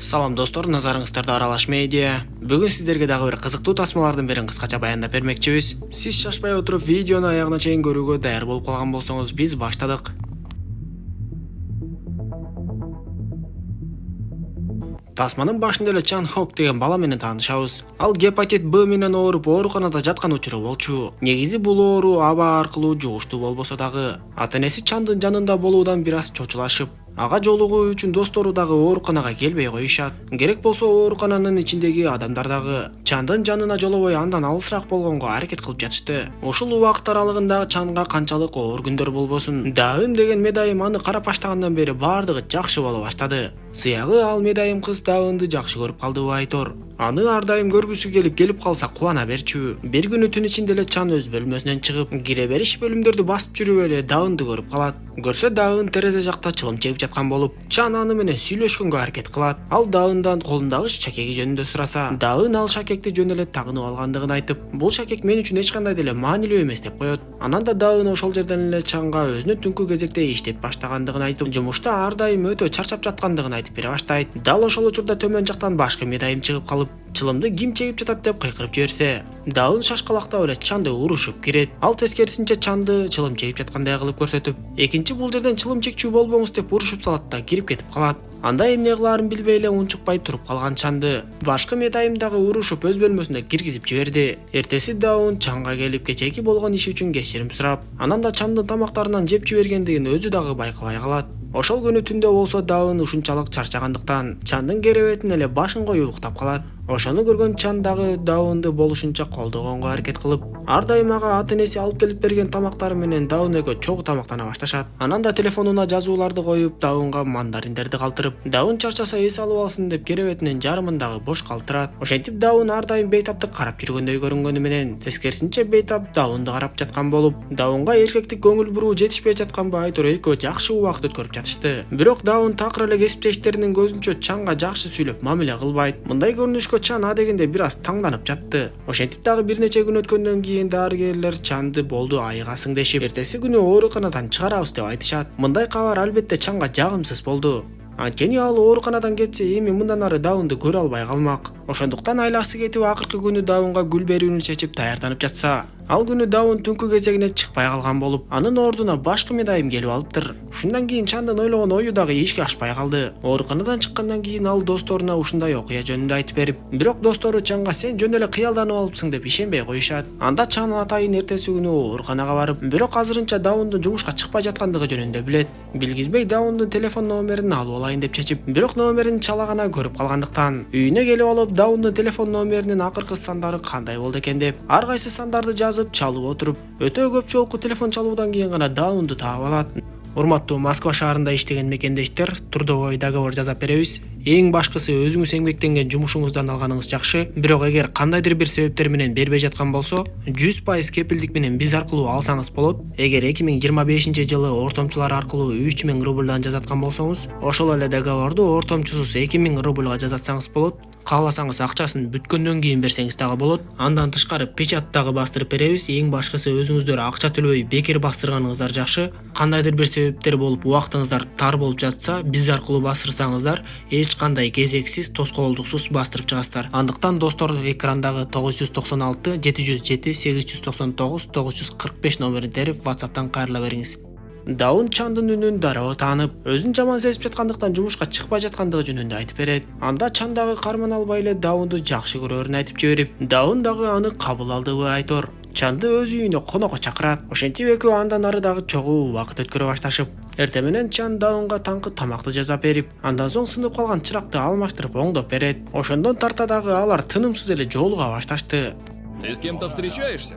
Салам достор, назарыңыздарда Аралаш медиа. Бүгүн сиздерге дагы бир кызыктуу тасмалардын бирин кыскача баяндап бермекчибиз. Сиз шашпай отуруп видеону аягына чейин көрүүгө даяр болуп калган болсоңуз, биз баштадык. Тасманын башында эле Чан Хок деген бала менен таанышабыз. Ал гепатит Б менен ооруп ооруканада жаткан учуру болчу. Негизи бул оору аба аркылуу жугуштуу болбосо дагы, ата-энеси Чандын жанында болуудан бир аз чочулашып, ага жолугуу үчүн достору дагы ооруканага келбей коюшат. Керек болсо оорукананын ичиндеги адамдар дагы Чандын жанына жолобой андан алысыраак болгонго аракет кылып жатышты. Ушул убакыт аралыгында Чанга канчалык оор күндөр болбосун, Даын деген медайым аны карап баштагандан бери баардыгы жакшы боло баштады. Сыягы ал медайым кыз Даынды жакшы көрүп калды айтор. Аны ар дайым көргүсү келип калса кубана берчү. Бир күнү түн ичинде эле Чан өз бөлмөсүнөн чыгып, кире бериш бөлүмдөрдү басып жүрүп эле Даынды көрүп калат. Көрсө Даын терезе жакта чылым чегип жаткан болуп, Чан аны менен сүйлөшкөнгө аракет кылат. Ал Даындан колундагы шакеги жөнүндө сураса, Даын ал шакекти жөн эле тагынып алгандыгын айтып, бул шакек мен үчүн эч кандай деле маанилүү эмес деп коет. Анан да Даын ошол жерден эле Чанга өзүнүн түнкү кезекте иштеп баштагандыгын айтып, жумушта ар дайым өтө чарчап жаткандыгын айтып бере баштайт. Дал ошол учурда төмөн жактан башкы медайым чыгып калып, чылымды ким чегип жатат деп кыйкырып жиберсе, Даын шашкалактап эле Чанды урушуп кирет. Ал тескерисинче Чанды чылым чегип жаткандай кылып көрсөтүп, экинчи бул жерден чылым чекчү болбоңуз деп урушуп салат да кирип кетип калат. Анда эмне кылаарын билбей эле унчукпай туруп калган Чанды башкы медайым дагы урушуп өз бөлмөсүнө киргизип жиберди. Эртеси Даын Чанга келип кечээки болгон иши үчүн кечирим сурап, анан да Чандын тамактарынан жеп жибергендигин өзү дагы байкабай калат. Ошол күнү түндө болсо Даын ушунчалык чарчагандыктан Чандын керебетине эле башын коюп уктап калат. Ошону көргөн Чан дагы Даынды болушунча колдогонго аракет кылып, ар дайым ага ата-энеси алып келип берген тамактары менен Даын экөө чогуу тамактана башташат. Анан да телефонуна жазууларды коюп, Даынга мандариндерди калтырып, Даын чарчаса эс алып алсын деп керебетинин жарымын дагы бош калтырат. Ошентип Даын ар дайым бейтаптык карап жүргөндөй көрүнгөнү менен, тескерисинче бейтап Даынды карап жаткан болуп, Даынга эркектик көңүл буруу жетишпей жатканбы айтор экөө жакшы убакыт өткөрүп жатышты. Бирок Даын такыр эле кесиптештеринин көзүнчө Чанга жакшы сүйлөп мамиле кылбайт. Мындай көрүнүшкө Чан адегенде бир аз таңданып жатты. Ошентип дагы бир нече күн өткөндөн кийин дарыгерлер Чанды болду айыгасың дешип, эртеси күнү ооруканадан чыгарабыз деп айтышат. Мындай кабар албетте Чанга жагымсыз болду. Анткени ал ооруканадан кетсе эми мындан ары Даынды көрө албай калмак. Ошондуктан айласы кетип акыркы күнү Даынга гүл берүүнү чечип даярданып жатса, ал күнү Даын түнкү кезегине чыкпай калган болуп, анын ордуна башкы медайым келип алыптыр. Ушундан кийин Чандын ойлогон ою дагы ишке ашпай калды. Ооруканадан чыккандан кийин ал досторуна ушундай окуя жөнүндө айтып берип, бирок достору Чанга сен жөн эле кыялданып алыпсың деп ишенбей коюшат. Анда Чан атайын эртеси күнү ооруканага барып, бирок азырынча Даындын жумушка чыкпай жаткандыгы жөнүндө билет. Билгизбей Даындын телефон номерин алып алайын деп чечип, бирок номерин чала гана көрүп калгандыктан үйүнө келип алып Даындын телефон номеринин акыркы сандары кандай болду экен деп, ар кайсы сандарды жазып чалып отуруп, өтө көп жолку телефон чалуудан кийин гана Даынды таап алат. Урматтуу Москва шаарында иштеген мекендештер, трудовой договор жазап беребиз. Эң башкысы өзүңүз эмгектенген жумушуңуздан алганыңыз жакшы, бирок эгер кандайдыр бир себептер менен бербей жаткан болсо, 100% кепилдик менен биз аркылуу алсаңыз болот. Эгер 2025-жылы ортомчулар аркылуу 3000 рубльдан жазаткан болсоңуз, ошол эле договорду ортомчусуз 2000 рубльга жазатсаңыз болот. Кааласаңыз акчасын бүткөндөн кийин берсеңиз дагы болот. Андан тышкары печат дагы бастырып беребиз. Эң башкысы өзүңүздөр акча төлөбөй бекер бастырганыңыздар жакшы. Кандайдыр бир себептер болуп убактыңыздар тар болуп жатса, биз аркылуу бастырсаңыздар, эч кандай кезексиз, тоскоолдуксуз бастырып чыгасыздар. Андыктан достор, экрандагы 996 707 899 945 номерин терип WhatsApp'тан кайрыла бериңиз. Даын Чандын үнүн дароо таанып, өзүн жаман сезип жаткандыктан жумушка чыкпай жаткандыгы жөнүндө айтып берет. Анда Чан дагы карман албай эле Даынды жакшы көрөрүн айтып жиберип, Даын дагы аны кабыл алдыбы айтор. Чанды өз үйүнө конокко чакырат. Ошентип экөө андан ары дагы чогуу убакыт өткөрө башташып, эртең менен Чан Даынга таңкы тамакты жасап берип, андан соң сынып калган чыракты алмаштырып оңдоп берет. Ошондон тарта дагы алар тынымсыз эле жолуга башташты. Ты с кем-то встречаешься?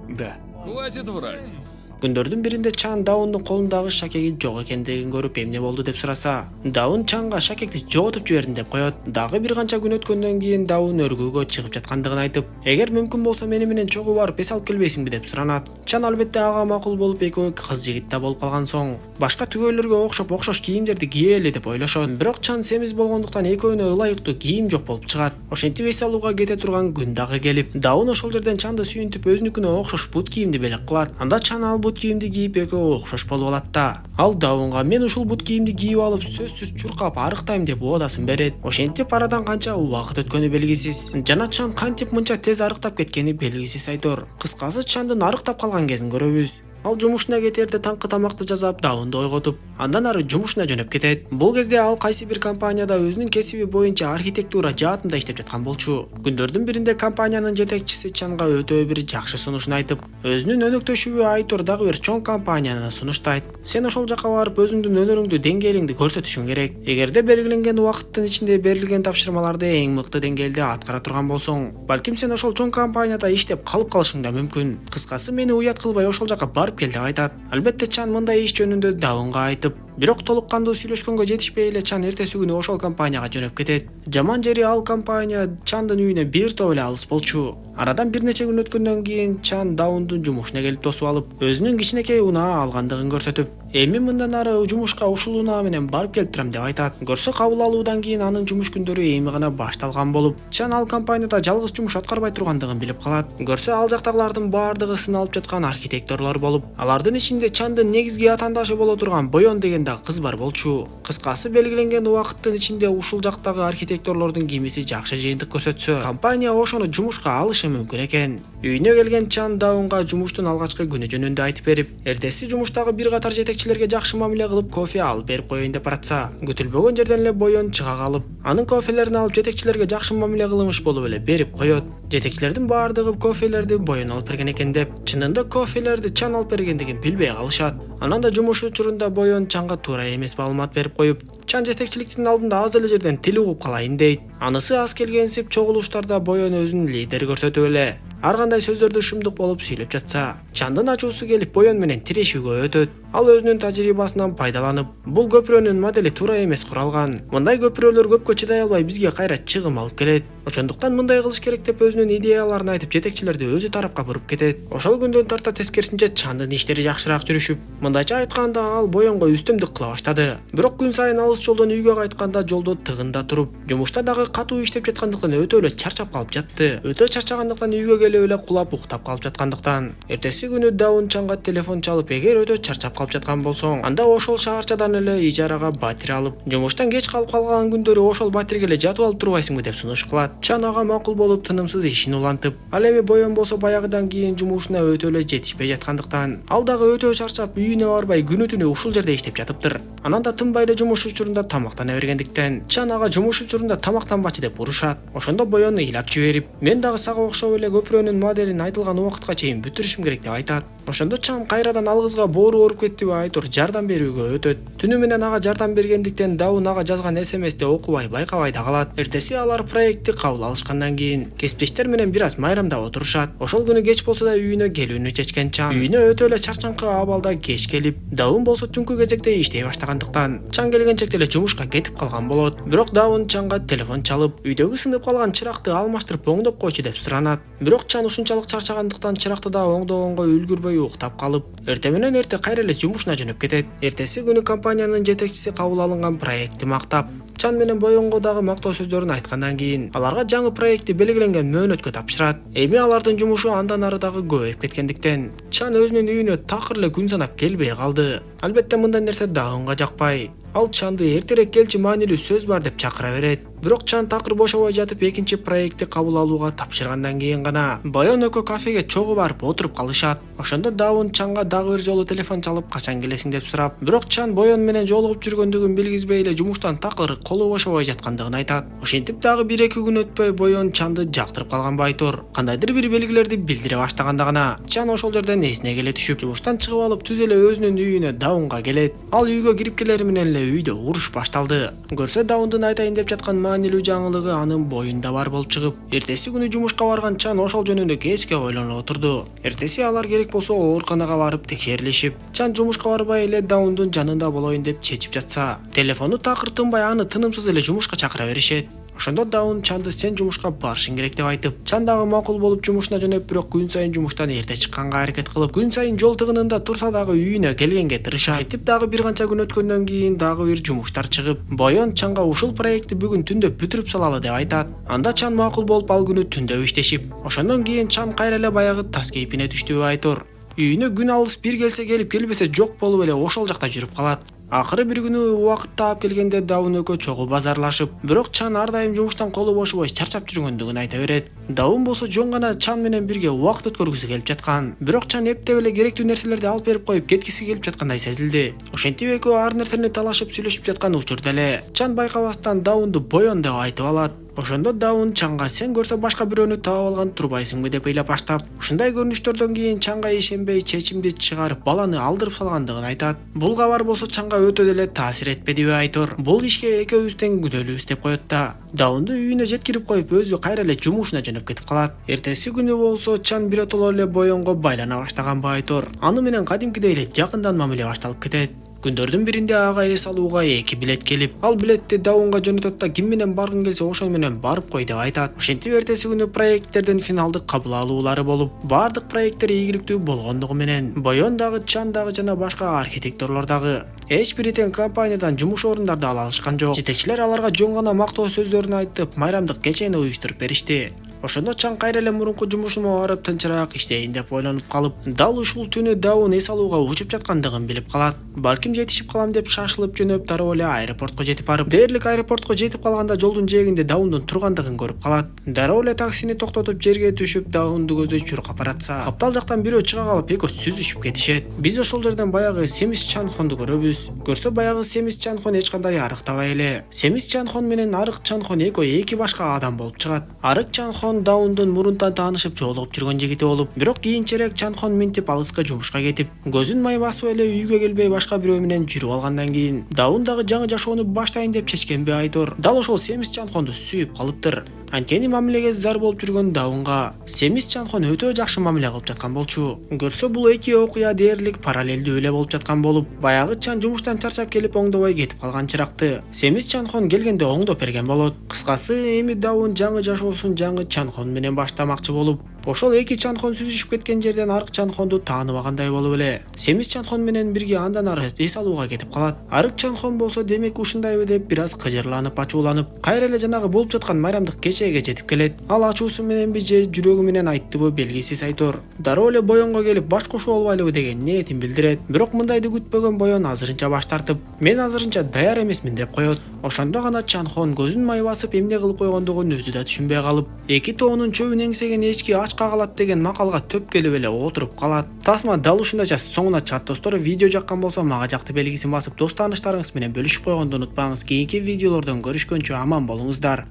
Да. Хватит врать. Күндөрдүн биринде Чан Даындын колундагы шакеги жок экендигин көрүп эмне болду деп сураса, Даын Чанга шакекти жоготуп жибердим деп коет. Дагы бир канча күн өткөндөн кийин Даын өргүүгө чыгып жаткандыгын айтып, эгер мүмкүн болсо мени менен чогуу барып эс алып келбейсиңби деп суранат. Чан албетте ага макул болуп экөө кыз жигит да болуп калган соң, башка түгөйлөргө окшош кийимдерди кийели деп ойлошот. Бирок Чан семиз болгондуктан экөөнө ылайыктуу кийим жок болуп чыгат. Ошентип эс алууга кете турган күн дагы келип, Даын ошол жерден Чанды сүйүнтүп өзүнүкүнө окшош бут кийимди белек кылат. Анда Чан ал бут кийимди кийип экөө окшош болуп алат да. Ал Даунга мен ушул бут кийимди кийип алып сөзсүз чуркап арыктайм деп убадасын берет. Ошентип арадан канча убакыт өткөнү белгисиз. Жана Чан кантип мынча тез арыктап кеткени белгисиз айтор. Кыскасы Чандын арыктап калган кезин көрөбүз. Ал жумушуна кетерде таңкы тамакты жасап Даунду ойготуп, андан ары жумушуна жөнөп кетет. Бул кезде ал кайсы бир компанияда өзүнүн кесиби боюнча архитектура жаатында иштеп жаткан болчу. Күндөрдүн биринде компаниянын жетекчиси Чанга өтө бир жакшы сунушун айтып, өзүнүн өнөктөшүбү Айтор дагы бир чоң компанияны сунуштайт. Сен ошол жака барып өзүңдүн өнөрүңдү, деңгээлиңди көрсөтүшүң керек. Эгерде белгиленген убакыттын ичинде берилген тапшырмаларды эң мыкты деңгээлде аткара турган болсоң, балким сен ошол чоң компанияда иштеп калып калышың да мүмкүн. Кыскасы мени уят кылбай ошол жака барып кел деп айтат. Албетте Чан мындай иш жөнүндө Даунга айтып, бирок толук кандуу сүйлөшкөнгө жетишпей эле Чан эртеси күнү ошол компанияга жөнөп кетет. Жаман жери ал компания Чандын үйүнө бир топ эле алыс болчу. Арадан бир нече күн өткөндөн кийин Чан Даундун жумушуна келип тосуп алып, өзүнүн кичинекей унаа алгандыгын көрсөтүп, эми мындан ары жумушка ушул унаа менен барып келип турам деп айтат. Көрсө кабыл алуудан кийин анын жумуш күндөрү эми гана башталган болуп, Чан ал компанияда жалгыз жумуш аткарбай тургандыгын билип калат. Көрсө ал жактагылардын баардыгы сыналып жаткан архитекторлор болуп, алардын ичинде Чандын негизги атаандашы боло турган Боён деген да кыз бар болчу. Кыскасы белгиленген убакыттын ичинде ушул жактагы архитекторлордун кимиси жакшы жыйынтык көрсөтсө, компания ошону жумушка алышы мүмкүн экен. Үйүнө келген Чан Даунга жумуштун алгачкы күнү жөнүндө айтып берип, эртеси жумуштагы бир катар жетекчилерге жакшы мамиле кылып кофе алып берип коеюн деп баратса, күтүлбөгөн жерден эле Боён чыга калып, анын кофелерин алып жетекчилерге жакшы мамиле кылымыш болуп эле берип коет. Жетекчилердин баардыгы кофелерди Боён алып берген экен деп, чынында кофелерди Чан алып бергендигин билбей калышат. Анан да жумуш учурунда Боён Чанга туура эмес маалымат берип коюп, Чан жетекчиликтин алдында аз эле жерден тил угуп калайын дейт. Анысы аз келгенсип чогулуштарда Боён өзүн лидер көрсөтүп эле ар кандай сөздөрдү шумдук болуп сүйлөп жатса, Чандын ачуусу келип Боён менен тирешүүгө өтөт. Ал өзүнүн тажрыйбасынан пайдаланып, бул көпүрөнүн модели туура эмес куралган. Мындай көпүрөлөр көпкө чыдай албай бизге кайра чыгым алып келет. Ошондуктан мындай кылыш керек деп өзүнүн идеяларын айтып, жетекчилерди өзү тарапка буруп кетет. Ошол күндөн тарта тескерисинче Чандын иштери жакшыраак жүрүшүп, мындайча айтканда ал Боёнго үстөмдүк кыла баштады. Бирок күн сайын алыс жолдон үйгө кайтканда жолдо тыгында туруп, жумушта дагы катуу иштеп жаткандыктан өтө эле чарчап калып жатты. Өтө чарчагандыктан үйгө келип эле кулап уктап калып жаткандыктан, эртеси күнү Даун Чанга телефон чалып, эгер өтө чарчап калып жаткан болсоң, анда ошол шаарчадан эле ижарага батир алып, жумуштан кеч калып калган күндөрү ошол батирге эле жатып алып турбайсыңбы деп сунуш кылат. Чан ага макул болуп тынымсыз ишин улантып, ал эми Боён болсо баягыдан кийин жумушуна өтө эле жетишпей жаткандыктан, ал дагы өтө чарчап үйүнө барбай күнү-түнү ушул жерде иштеп жатыптыр. Анан да тынбай эле жумуш учурунда тамактана бергендиктен, Чан ага жумуш учурунда тамактанбачы деп урушат. Ошондо Боён ыйлап жиберип, мен дагы сага окшоп эле көпүрөнүн моделин айтылган убакытка чейин бүтүрүшүм керек деп айтат. Ошондо Чан кайрадан ал кызга боору ооруп кеттиби Айтор жардам берүүгө өтөт. Түнү менен ага жардам бергендиктен Даун ага жазган СМСти окубай байкабай да калат. Эртеси алар проектти кабыл алышкандан кийин кесиптештер менен бир аз майрамдап отурушат. Ошол күнү кеч болсо да үйүнө келүүнү чечкен Чан үйүнө өтө эле чарчаңкы абалда кеч келип, Даун болсо түнкү кезекте иштей баштагандыктан, Чан келгенчекте эле жумушка кетип калган болот. Бирок Даун Чанга телефон чалып, үйдөгү сынып калган чыракты алмаштырып оңдоп койчу деп суранат. Бирок Чан ушунчалык чарчагандыктан чыракты да оңдогонго үлгүрбөй уктап калып, эртең менен эрте кайра эле жумушуна жөнөп кетет. Эртеси күнү компаниянын жетекчиси кабыл алынган проектти мактап, Чан менен Боёнго дагы мактоо сөздөрүн айткандан кийин, аларга жаңы проектти белгиленген мөөнөткө тапшырат. Эми алардын жумушу андан ары дагы көбөйүп кеткендиктен, Чан өзүнүн үйүнө такыр эле күн санап келбей калды. Албетте мындай нерсе Даунга жакпай. Ал Чанды эртерээк келчи, маанилүү сөз бар деп чакыра берет. Бирок Чан такыр бошобой жатып экинчи проектти кабыл алууга тапшыргандан кийин гана Боён экөө кафеге чогуу барып отуруп калышат. Ошондо Даун Чанга дагы бир жолу телефон чалып качан келесиң деп сурап, бирок Чан Боён менен жолугуп жүргөндүгүн билгизбей эле жумуштан такыр колу бошобой жаткандыгын айтат. Ошентип дагы 1-2 күн өтпөй Боён Чанды жактырып калган Айтор кандайдыр бир белгилерди билдире баштаганда гана Чан ошол жерден эсине келе түшүп, жумуштан чыгып алып түз эле өзүнүн үйүнө Даунга келет. Ал үйгө кирип келери менен эле үйдө уруш башталды. Көрсө Даундун айтайын деп жаткан маанилүү жаңылыгы анын боюнда бар болуп чыгып, эртеси күнү жумушка барган Чан ошол жөнүндө кечке ойлонуп отурду. Эртеси алар керек болсо ооруканага барып текшерилишип, Чан жумушка барбай эле Даундун жанында болоюн деп чечип жатса, телефону такыр тынбай аны тынымсыз эле жумушка чакыра беришет. Ошондо Даун Чанды сен жумушка барышың керек деп айтып, Чан дагы макул болуп жумушуна жөнөп, бирок күн сайын жумуштан эрте чыкканга аракет кылып, күн сайын жол тыгынында турса дагы үйүнө келгенге тырышат. Антип дагы бир канча күн өткөндөн кийин дагы бир жумуштар чыгып, Боён Чанга ушул проектти бүгүн түндө бүтүрүп салалы деп айтат. Анда Чан макул болуп ал күнү түндө иштешип, ошондон кийин Чан кайра эле баягы тас кейпине түштү Айтор. Үйүнө күн алыс бир келсе келип, келбесе жок болуп эле ошол жакта жүрүп калат. Акыры бир күнү убакыт таап келгенде Даун экөө чогуу базарлашып, бирок Чан ар дайым жумуштан колу бошобой чарчап жүргөндүгүн айта берет. Даун болсо жөн гана Чан менен бирге убакыт өткөргүсү келип жаткан. Бирок Чан эптеп эле керектүү нерселерди алып берип коюп кеткиси келип жаткандай сезилди. Ошентип экөө ар нерсени талашып сүйлөшүп жаткан учурда эле Чан байкабастан Даунду Боён деп айтып алат. Ошондо Даун Чанга сен көрсө башка бирөөнү таап алган турбайсыңбы деп ыйлап баштап, ушундай көрүнүштөрдөн кийин Чанга ишенбей чечимди чыгарып баланы алдырып салгандыгын айтат. Бул кабар болсо Чанга өтө деле таасир этпедиби Айтор. Бул ишке экөөбүз тең күнөөлүүбүз деп коет да. Даунду үйүнө жеткирип коюп өзү кайра эле жумушуна жөнөп кетип калат. Эртеси күнү болсо Чан биротоло эле Боёнго байлана баштаган Айтор. Аны менен кадимкидей эле жакындан мамиле башталып кетет. Күндөрдүн биринде ага эс алууга 2 билет келип, ал билетти Даунга жөнөтөт да ким менен баргың келсе ошол менен барып кой деп айтат. Ошентип эртеси күнү проекттердин финалдык кабыл алуулары болуп, бардык проекттер ийгиликтүү болгондугу менен Боён дагы, Чан дагы жана башка архитекторлор дагы эч бир тең компаниядан жумуш орундарды ала алышкан жок. Жетекчилер аларга жөн гана мактоо сөздөрүн айтып, майрамдык кечени уюштуруп беришти. Ошондо Чан кайра эле мурунку жумушума барып тынчыраак иштейин деп ойлонуп калып, дал ушул түнү Даун эс алууга учуп жаткандыгын билип калат. Балким жетишип калам деп шашылып жөнөп дароо эле аэропортко жетип барып, дээрлик аэропортко жетип калганда жолдун жээгинде Даундун тургандыгын көрүп калат. Дароо эле таксини токтотуп жерге түшүп Даунду көздөй чуркап баратса, каптал жактан бирөө чыга калып экөө сүзүшүп кетишет. Биз ошол жерден баягы Семис Чанхонду көрөбүз. Көрсө баягы Семис Чанхон эч кандай арыктабай эле. Семис Чанхон менен Арык Чанхон экөө эки башка адам болуп чыгат. Арык Чанхон Даундун мурунтан таанышып жолугуп жүргөн жигити болуп, бирок кийинчерээк Чанхон минтип алыска жумушка кетип, көзүн май басып эле үйгө келбей башка бирөө менен жүрүп алгандан кийин Даун дагы жаңы жашоону баштайын деп чечкенби Айтор. Дал ошол Семис Чанхонду сүйүп калыптыр. Анткени мамилеге зар болуп жүргөн Даунга Семис Чанхон өтө жакшы мамиле кылып жаткан болчу. Көрсө бул эки окуя дээрлик параллелдүү эле болуп жаткан болуп, баягы Чан жумуштан чарчап келип оңдобой кетип калган чыракты Семис Чанхон келгенде оңдоп берген болот. Кыскасы, эми Даун жаңы жашоосун жаңы Чанхон менен баштамакчы болуп, ошол эки Чанхон сүзүшүп кеткен жерден Арык Чанхонду тааныбагандай болуп эле Семис Чанхон менен бирге андан ары эс алууга кетип калат. Арык Чанхон болсо демек ушундайбы деп бир аз кыжырланып, ачууланып, кайра эле жанагы болуп жаткан майрамдык кечеге жетип келет. Ал ачуусу мененби же жүрөгү менен айттыбы белгисиз Айтор. Дароо эле Боёнго келип баш кошуп албайлыбы деген ниетин билдирет. Бирок мындайды күтпөгөн Боён азырынча баш тартып, мен азырынча даяр эмесмин деп коет. Ошондо гана Чанхон көзүн май басып эмне кылып койгондугун өзү да түшүнбөй калып, эки тоонун чөбүн эңсеген эчки ачка калат деген макалга төп келип эле отуруп калат. Тасма дал ушундайча соңуна чыгат достор. Видео жаккан болсо мага жакты белгисин басып, дос тааныштарыңыз менен бөлүшүп койгонду унутпаңыз. Кийинки видеолордон көрүшкөнчө аман болуңуздар.